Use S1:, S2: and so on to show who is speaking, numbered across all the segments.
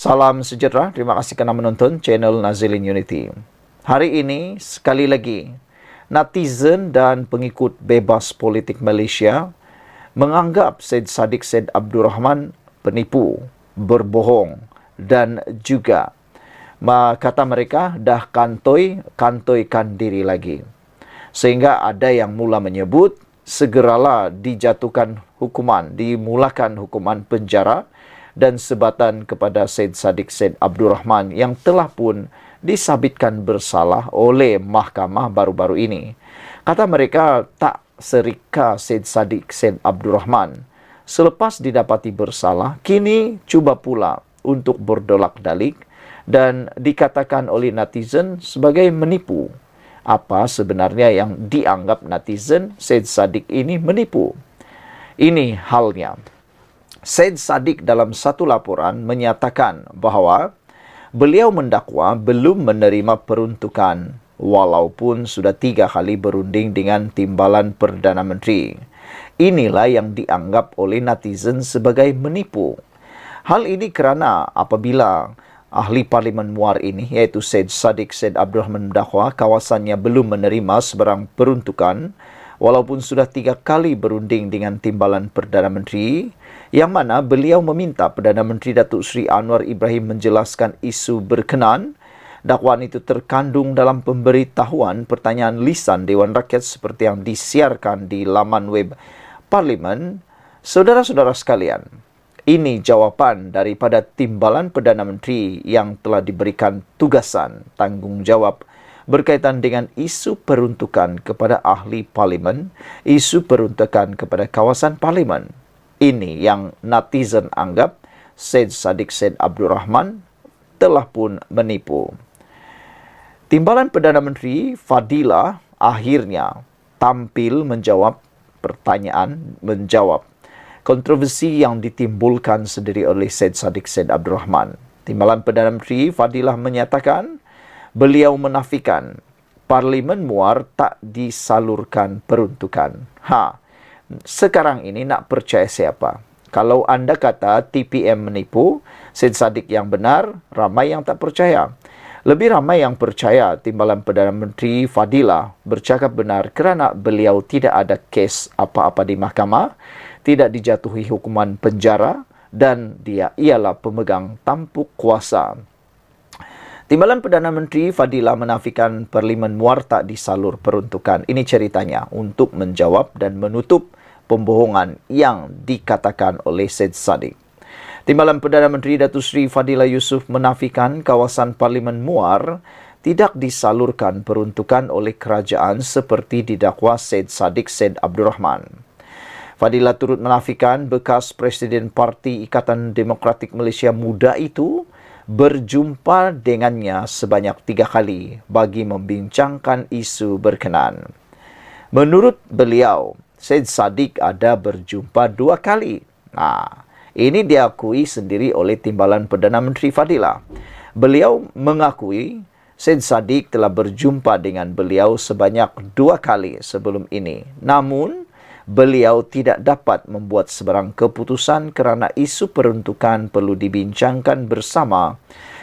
S1: Salam sejahtera, terima kasih kerana menonton channel Nazilin Unity. Hari ini, sekali lagi, netizen dan pengikut bebas politik Malaysia menganggap Syed Saddiq Syed Abdul Rahman penipu, berbohong dan juga kata mereka dah kantoikan diri lagi. Sehingga ada yang mula menyebut segeralah dijatuhkan hukuman, dimulakan hukuman penjara dan sebatan kepada Syed Saddiq Syed Abdul Rahman yang telah pun disabitkan bersalah oleh mahkamah baru-baru ini. Kata mereka tak serika Syed Saddiq Syed Abdul Rahman. Selepas didapati bersalah, kini cuba pula untuk berdolak-dalik dan dikatakan oleh netizen sebagai menipu. Apa sebenarnya yang dianggap netizen Syed Saddiq ini menipu? Ini halnya. Syed Saddiq dalam satu laporan menyatakan bahawa beliau mendakwa belum menerima peruntukan walaupun sudah 3 kali berunding dengan timbalan Perdana Menteri. Inilah yang dianggap oleh netizen sebagai menipu. Hal ini kerana apabila ahli Parlimen Muar ini iaitu Syed Saddiq Syed Abdul Rahman mendakwa kawasannya belum menerima sebarang peruntukan walaupun sudah 3 kali berunding dengan timbalan Perdana Menteri, yang mana beliau meminta Perdana Menteri Datuk Seri Anwar Ibrahim menjelaskan isu berkenaan. Dakwaan itu terkandung dalam pemberitahuan pertanyaan lisan Dewan Rakyat seperti yang disiarkan di laman web Parlimen. Saudara-saudara sekalian, ini jawapan daripada timbalan Perdana Menteri yang telah diberikan tugasan tanggungjawab berkaitan dengan isu peruntukan kepada ahli Parlimen, isu peruntukan kepada kawasan Parlimen. Ini yang netizen anggap Syed Saddiq Syed Abdul Rahman telah pun menipu. Timbalan Perdana Menteri Fadilah akhirnya tampil menjawab kontroversi yang ditimbulkan sendiri oleh Syed Saddiq Syed Abdul Rahman. Timbalan Perdana Menteri Fadilah menyatakan beliau menafikan Parlimen Muar tak disalurkan peruntukan. Sekarang ini nak percaya siapa? Kalau anda kata TPM menipu, Syed Saddiq yang benar, ramai yang tak percaya. Lebih ramai yang percaya timbalan Perdana Menteri Fadilah bercakap benar kerana beliau tidak ada kes apa-apa di mahkamah, tidak dijatuhi hukuman penjara dan dia ialah pemegang tampuk kuasa. Timbalan Perdana Menteri Fadilah menafikan Parlimen Muar tak disalur peruntukan. Ini ceritanya untuk menjawab dan menutup pembohongan yang dikatakan oleh Syed Saddiq. Timbalan Perdana Menteri Datuk Seri Fadilah Yusof menafikan kawasan Parlimen Muar tidak disalurkan peruntukan oleh kerajaan seperti didakwa Syed Saddiq Syed Abdul Rahman. Fadilah turut menafikan bekas Presiden Parti Ikatan Demokratik Malaysia Muda itu berjumpa dengannya sebanyak 3 kali bagi membincangkan isu berkenaan. Menurut beliau, Syed Saddiq ada berjumpa 2 kali. Ini diakui sendiri oleh timbalan Perdana Menteri Fadilah. Beliau mengakui Syed Saddiq telah berjumpa dengan beliau sebanyak 2 kali sebelum ini. Namun, beliau tidak dapat membuat sebarang keputusan kerana isu peruntukan perlu dibincangkan bersama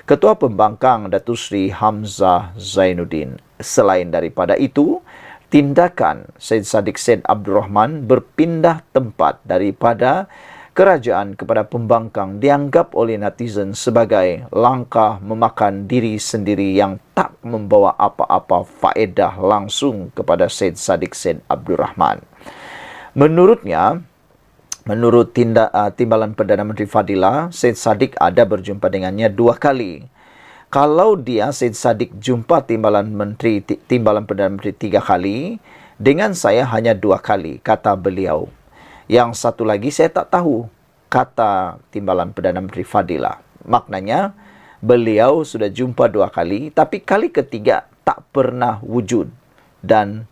S1: Ketua Pembangkang Datuk Seri Hamzah Zainuddin. Selain daripada itu, tindakan Syed Saddiq Syed Abdul Rahman berpindah tempat daripada kerajaan kepada pembangkang dianggap oleh netizen sebagai langkah memakan diri sendiri yang tak membawa apa-apa faedah langsung kepada Syed Saddiq Syed Abdul Rahman. Menurutnya, menurut timbalan Perdana Menteri Fadilah, Syed Saddiq ada berjumpa dengannya 2 kali. Kalau Syed Saddiq jumpa timbalan Perdana Menteri 3 kali, dengan saya hanya 2 kali, kata beliau. Yang satu lagi saya tak tahu, kata timbalan Perdana Menteri Fadilah. Maknanya, beliau sudah jumpa 2 kali, tapi kali ketiga tak pernah wujud. Dan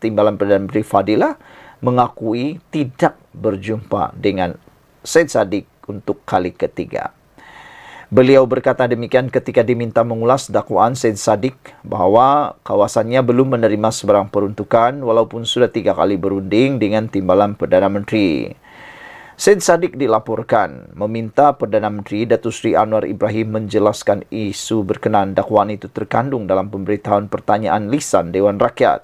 S1: timbalan Perdana Menteri Fadilah mengakui tidak berjumpa dengan Syed Saddiq untuk kali ketiga. Beliau berkata demikian ketika diminta mengulas dakwaan Syed Saddiq bahawa kawasannya belum menerima sebarang peruntukan walaupun sudah 3 kali berunding dengan timbalan Perdana Menteri. Syed Saddiq dilaporkan meminta Perdana Menteri Datuk Seri Anwar Ibrahim menjelaskan isu berkenaan dakwaan itu terkandung dalam pemberitahuan pertanyaan lisan Dewan Rakyat.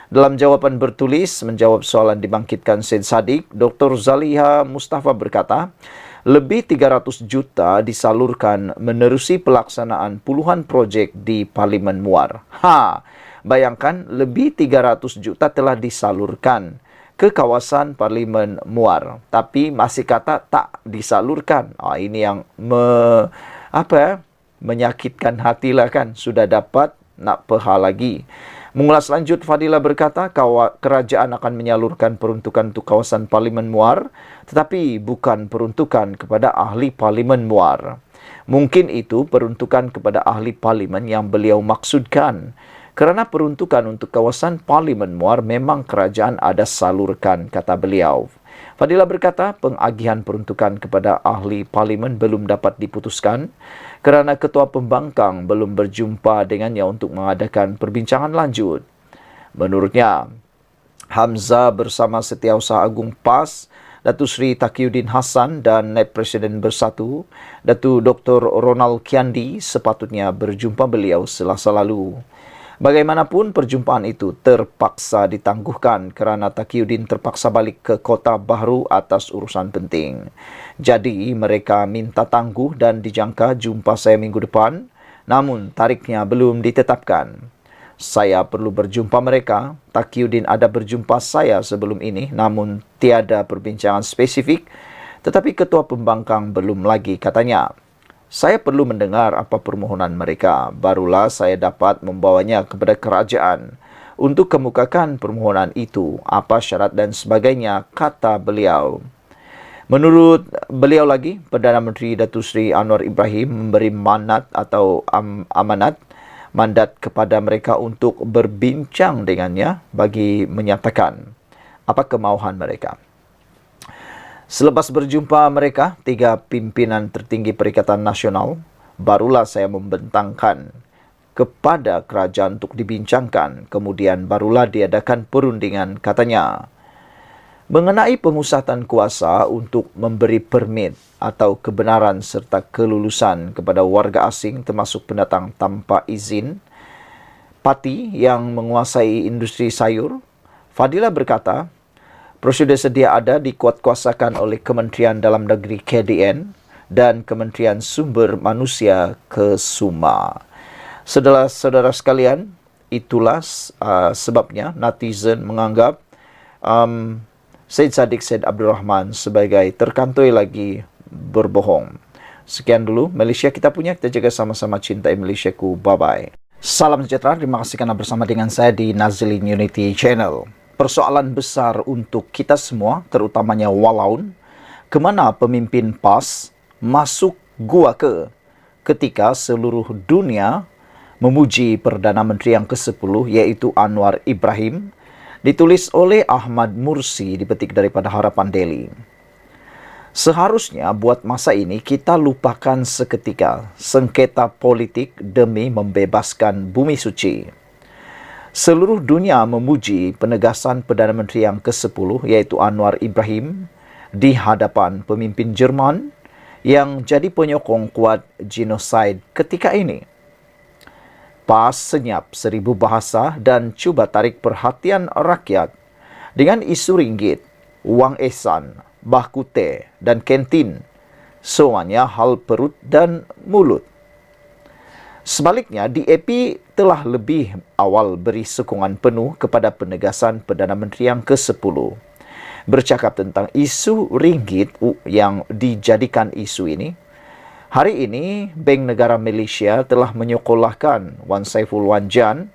S1: Dalam jawapan bertulis menjawab soalan dibangkitkan Syed Saddiq, Dr. Zaliha Mustafa berkata, lebih 300 juta disalurkan menerusi pelaksanaan puluhan projek di Parlimen Muar. Bayangkan lebih 300 juta telah disalurkan ke kawasan Parlimen Muar, tapi masih kata tak disalurkan. Ini yang menyakitkan hatilah kan. Sudah dapat, nak peha lagi. Mengulas lanjut, Fadilah berkata kerajaan akan menyalurkan peruntukan untuk kawasan Parlimen Muar, tetapi bukan peruntukan kepada ahli Parlimen Muar. Mungkin itu peruntukan kepada ahli Parlimen yang beliau maksudkan. Kerana peruntukan untuk kawasan Parlimen Muar memang kerajaan ada salurkan, kata beliau. Fadilah berkata pengagihan peruntukan kepada ahli Parlimen belum dapat diputuskan kerana Ketua Pembangkang belum berjumpa dengannya untuk mengadakan perbincangan lanjut. Menurutnya, Hamzah bersama Setiausaha Agung PAS, Datuk Seri Taqiyuddin Hassan dan Naib Presiden Bersatu, Datuk Dr. Ronald Kiandi sepatutnya berjumpa beliau Selasa lalu. Bagaimanapun perjumpaan itu terpaksa ditangguhkan kerana Taqiyuddin terpaksa balik ke Kota Bahru atas urusan penting. Jadi mereka minta tangguh dan dijangka jumpa saya minggu depan, namun tariknya belum ditetapkan. Saya perlu berjumpa mereka. Taqiyuddin ada berjumpa saya sebelum ini, namun tiada perbincangan spesifik, tetapi Ketua Pembangkang belum lagi, katanya. Saya perlu mendengar apa permohonan mereka, barulah saya dapat membawanya kepada kerajaan untuk kemukakan permohonan itu, apa syarat dan sebagainya, kata beliau. Menurut beliau lagi, Perdana Menteri Datuk Seri Anwar Ibrahim memberi mandat atau mandat kepada mereka untuk berbincang dengannya bagi menyatakan apa kemahuan mereka. Selepas berjumpa mereka, 3 pimpinan tertinggi Perikatan Nasional, barulah saya membentangkan kepada kerajaan untuk dibincangkan. Kemudian barulah diadakan perundingan, katanya. Mengenai pengusahaan kuasa untuk memberi permit atau kebenaran serta kelulusan kepada warga asing termasuk pendatang tanpa izin, parti yang menguasai industri sayur, Fadilah berkata, prosedur sedia ada dikuatkuasakan oleh Kementerian Dalam Negeri KDN dan Kementerian Sumber Manusia Kesuma. Saudara-saudara sekalian, itulah sebabnya netizen menganggap Syed Saddiq Syed Abdul Rahman sebagai terkantoi lagi berbohong. Sekian dulu Malaysia kita punya. Kita jaga sama-sama, cintai Malaysiaku. Bye-bye. Salam sejahtera. Terima kasih kerana bersama dengan saya di Nazlin Unity Channel. Persoalan besar untuk kita semua, terutamanya Walaun, kemana pemimpin PAS masuk gua ketika seluruh dunia memuji Perdana Menteri yang ke-10 iaitu Anwar Ibrahim, ditulis oleh Ahmad Mursi, dipetik daripada Harapan Daily. Seharusnya buat masa ini kita lupakan seketika sengketa politik demi membebaskan bumi suci. Seluruh dunia memuji penegasan Perdana Menteri yang ke-10 iaitu Anwar Ibrahim di hadapan pemimpin Jerman yang jadi penyokong kuat genosid ketika ini. PAS senyap 1000 bahasa dan cuba tarik perhatian rakyat dengan isu ringgit, wang ehsan, bahkute dan kantin, semuanya hal perut dan mulut. Sebaliknya, DAP telah lebih awal beri sokongan penuh kepada penegasan Perdana Menteri yang ke-10. Bercakap tentang isu ringgit yang dijadikan isu ini, hari ini Bank Negara Malaysia telah menyekolahkan Wan Saiful Wan Jan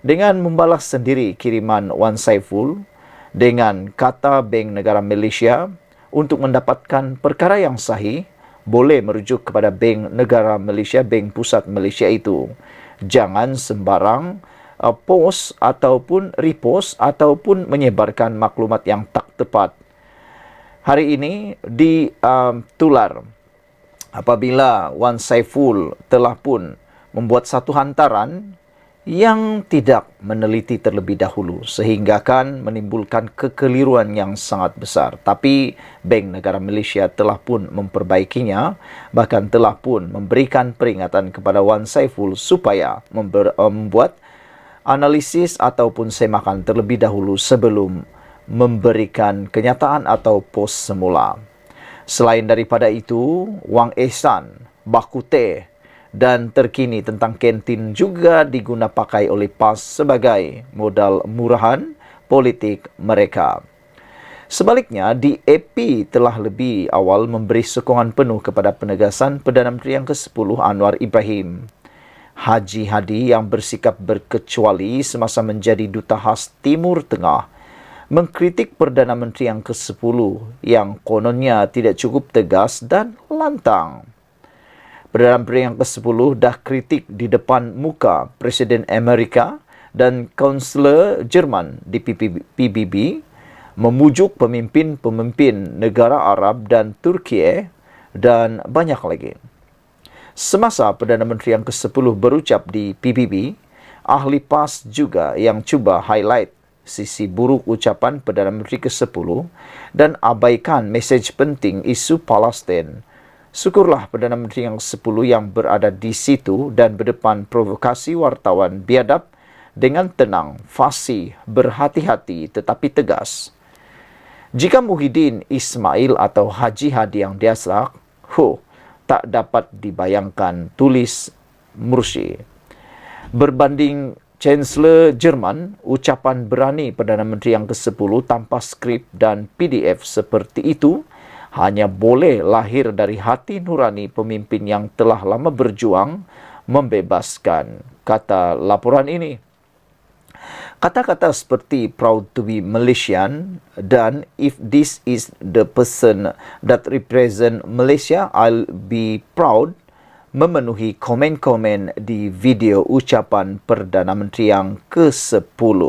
S1: dengan membalas sendiri kiriman Wan Saiful dengan kata Bank Negara Malaysia untuk mendapatkan perkara yang sahih, boleh merujuk kepada Bank Negara Malaysia, Bank Pusat Malaysia itu. Jangan sembarang post ataupun repost ataupun menyebarkan maklumat yang tak tepat. Hari ini ditular apabila Wan Saiful telah pun membuat satu hantaran yang tidak meneliti terlebih dahulu sehingga akan menimbulkan kekeliruan yang sangat besar. Tapi Bank Negara Malaysia telah pun memperbaikinya, bahkan telah pun memberikan peringatan kepada Wan Saiful supaya membuat analisis ataupun semakan terlebih dahulu sebelum memberikan kenyataan atau pos semula. Selain daripada itu, Wang Ehsan, Bakute dan terkini tentang kantin juga diguna pakai oleh PAS sebagai modal murahan politik mereka. Sebaliknya, DAP telah lebih awal memberi sokongan penuh kepada penegasan Perdana Menteri yang ke-10 Anwar Ibrahim. Haji Hadi yang bersikap berkecuali semasa menjadi duta khas Timur Tengah mengkritik Perdana Menteri yang ke-10 yang kononnya tidak cukup tegas dan lantang. Perdana Menteri yang ke-10 dah kritik di depan muka Presiden Amerika dan Kansler Jerman di PBB, memujuk pemimpin-pemimpin negara Arab dan Turki dan banyak lagi. Semasa Perdana Menteri yang ke-10 berucap di PBB, ahli PAS juga yang cuba highlight sisi buruk ucapan Perdana Menteri ke-10 dan abaikan mesej penting isu Palestin. Syukurlah Perdana Menteri yang ke-10 yang berada di situ dan berdepan provokasi wartawan biadab dengan tenang, fasih, berhati-hati tetapi tegas. Jika Muhyiddin Ismail atau Haji Hadi yang diasak, tak dapat dibayangkan, tulis Mursi. Berbanding Chancellor Jerman, ucapan berani Perdana Menteri yang ke-10 tanpa skrip dan PDF seperti itu hanya boleh lahir dari hati nurani pemimpin yang telah lama berjuang membebaskan, kata laporan ini. Kata-kata seperti proud to be Malaysian dan if this is the person that represent Malaysia, I'll be proud memenuhi komen-komen di video ucapan Perdana Menteri yang ke-10.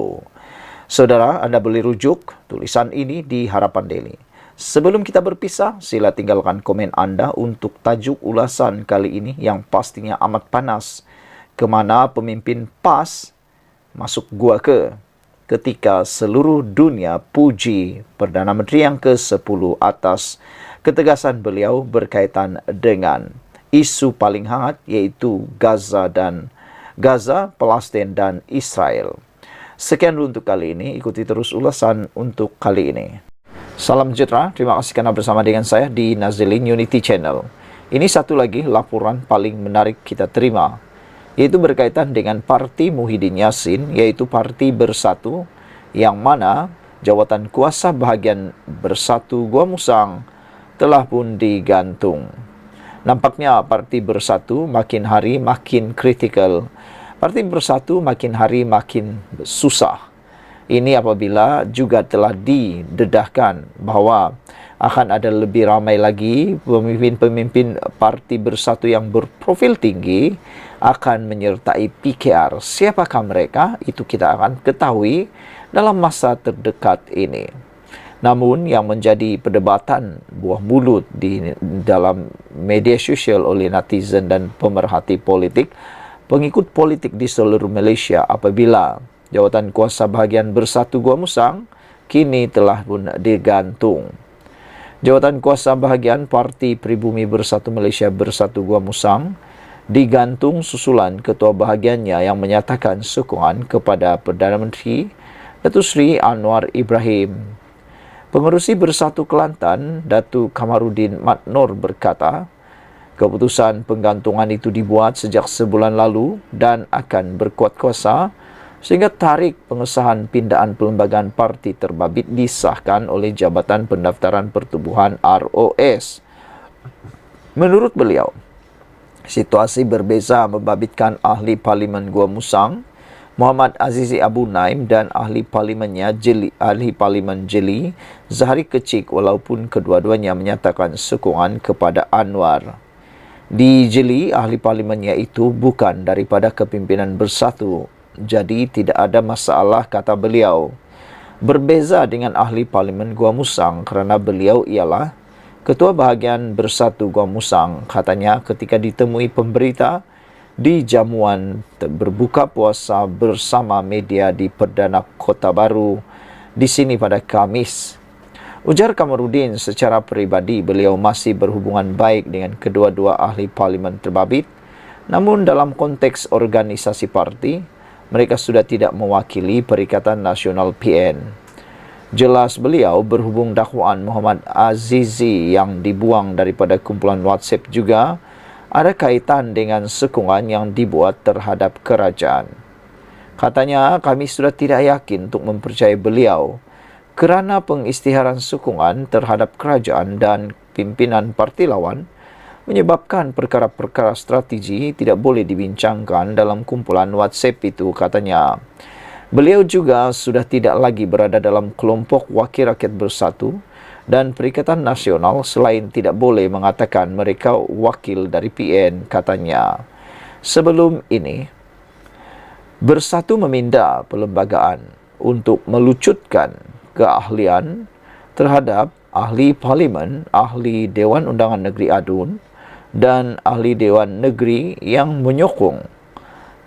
S1: Saudara, anda boleh rujuk tulisan ini di Harapan Daily. Sebelum kita berpisah, sila tinggalkan komen anda untuk tajuk ulasan kali ini yang pastinya amat panas. Kemana pemimpin PAS masuk gua ketika seluruh dunia puji Perdana Menteri yang ke-10 atas ketegasan beliau berkaitan dengan isu paling hangat iaitu Gaza, Palestin dan Israel. Sekian dulu untuk kali ini. Ikuti terus ulasan untuk kali ini. Salam sejahtera. Terima kasih kerana bersama dengan saya di Nazilin Unity Channel. Ini satu lagi laporan paling menarik kita terima, yaitu berkaitan dengan Parti Muhyiddin Yassin, yaitu Parti Bersatu, yang mana jawatan kuasa bahagian Bersatu Gua Musang telah pun digantung. Nampaknya Parti Bersatu makin hari makin kritikal. Parti Bersatu makin hari makin susah. Ini apabila juga telah didedahkan bahawa akan ada lebih ramai lagi pemimpin-pemimpin Parti Bersatu yang berprofil tinggi akan menyertai PKR. Siapakah mereka? Itu kita akan ketahui dalam masa terdekat ini. Namun yang menjadi perdebatan buah mulut di dalam media sosial oleh netizen dan pemerhati politik, pengikut politik di seluruh Malaysia apabila jawatan kuasa bahagian Bersatu Gua Musang kini telah pun digantung. Jawatan kuasa bahagian Parti Pribumi Bersatu Malaysia Bersatu Gua Musang digantung susulan ketua bahagiannya yang menyatakan sokongan kepada Perdana Menteri Datuk Seri Anwar Ibrahim. Pengerusi Bersatu Kelantan, Datuk Kamarudin Matnor berkata, keputusan penggantungan itu dibuat sejak sebulan lalu dan akan berkuat kuasa sehingga tarikh pengesahan pindaan perlembagaan parti terbabit disahkan oleh Jabatan Pendaftaran Pertubuhan ROS. Menurut beliau, situasi berbeza membabitkan ahli Parlimen Gua Musang, Muhammad Azizi Abu Naim dan ahli Parlimen Jeli, Zahari Kecik, walaupun kedua-duanya menyatakan sokongan kepada Anwar. Di Jeli, ahli parlimennya itu bukan daripada kepimpinan Bersatu, jadi tidak ada masalah, kata beliau. Berbeza dengan ahli Parlimen Gua Musang kerana beliau ialah Ketua Bahagian Bersatu Gua Musang. Katanya ketika ditemui pemberita di jamuan berbuka puasa bersama media di Perdana Kota Baru di sini pada Khamis. Ujar Kamarudin, secara peribadi beliau masih berhubungan baik dengan kedua-dua ahli parlimen terbabit, namun dalam konteks organisasi parti, mereka sudah tidak mewakili Perikatan Nasional PN. Jelas beliau berhubung dakwaan Muhammad Azizi yang dibuang daripada kumpulan WhatsApp juga ada kaitan dengan sokongan yang dibuat terhadap kerajaan. Katanya, kami sudah tidak yakin untuk mempercayai beliau kerana pengisytiharan sokongan terhadap kerajaan dan pimpinan parti lawan menyebabkan perkara-perkara strategi tidak boleh dibincangkan dalam kumpulan WhatsApp itu, katanya. Beliau juga sudah tidak lagi berada dalam kelompok Wakil Rakyat Bersatu dan Perikatan Nasional selain tidak boleh mengatakan mereka wakil dari PN, katanya. Sebelum ini, Bersatu meminda perlembagaan untuk melucutkan keahlian terhadap ahli parlimen, ahli Dewan Undangan Negeri ADUN dan ahli Dewan Negeri yang menyokong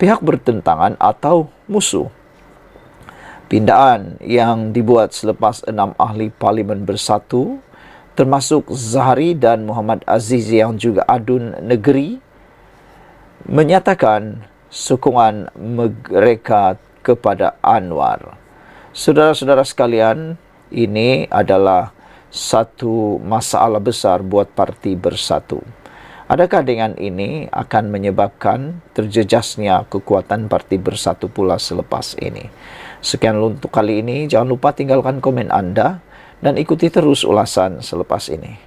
S1: pihak bertentangan atau musuh. Pindaan yang dibuat selepas 6 ahli parlimen Bersatu, termasuk Zahari dan Muhammad Aziz yang juga ADUN Negeri, menyatakan sokongan mereka kepada Anwar. Saudara-saudara sekalian, ini adalah satu masalah besar buat parti Bersatu. Adakah dengan ini akan menyebabkan terjejasnya kekuatan parti Bersatu pula selepas ini? Sekian untuk kali ini. Jangan lupa tinggalkan komen Anda dan ikuti terus ulasan selepas ini.